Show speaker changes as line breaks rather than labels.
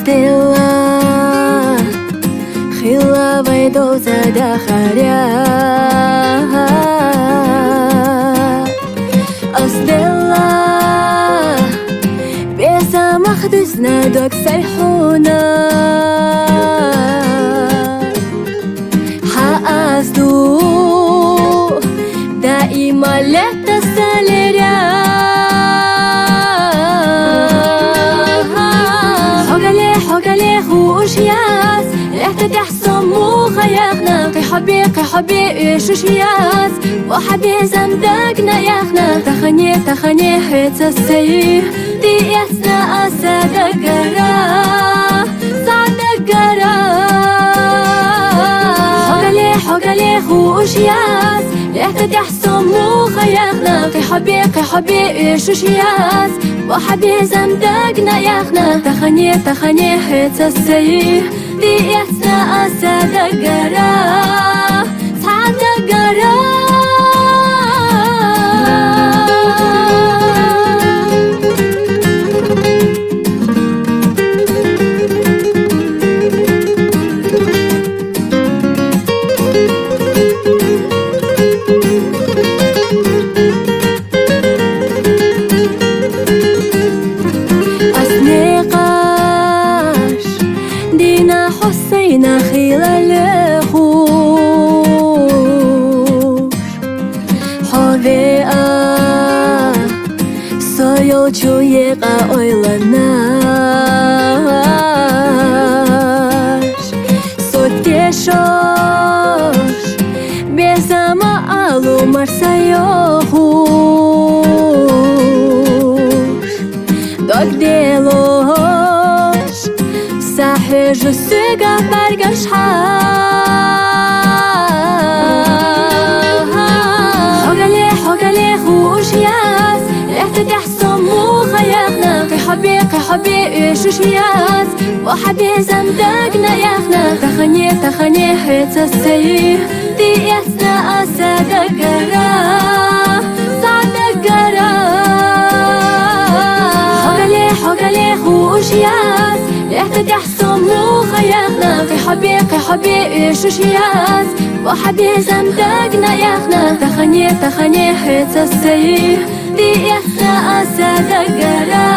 أصدلا خلا ويدو تدخريا أصدلا بيسا مخدسنا دوك سيحونا حأصدو دائما لتسالريا حقلي خوش ياس رحت تحسن مو خياخنا قي حبي ايش ياس وحبي زمدقنا ياخنا تخني حيت السيح دي يسنا أسد قرا سعد قرا حقلي خوش ياس رحت تحسن مو خياخنا قي حبي ايش ياس وحبي زمدقنا ياخنا تخني حيت السيح دي يسنا أسد قرا سعد قرا حسينا خلال خوش حويا سويو جويقا oylanaş Sotешош Безама алу марсайохуш Догделош صاحي جسقة برقة حقلي خوش ياس رحت تحسن مو خياخنا قي حبي ايش ياس وحبي زمدقنا ياخنا تخني حيت السيح دي يسنا أسد قرا سعد قرا حقلي خوش ياس رحت تحسن مو خياخنا قي حبي ايش ياس وحبي زمدقنا ياخنا تخني حيت السيح دي يسنا أسد قرا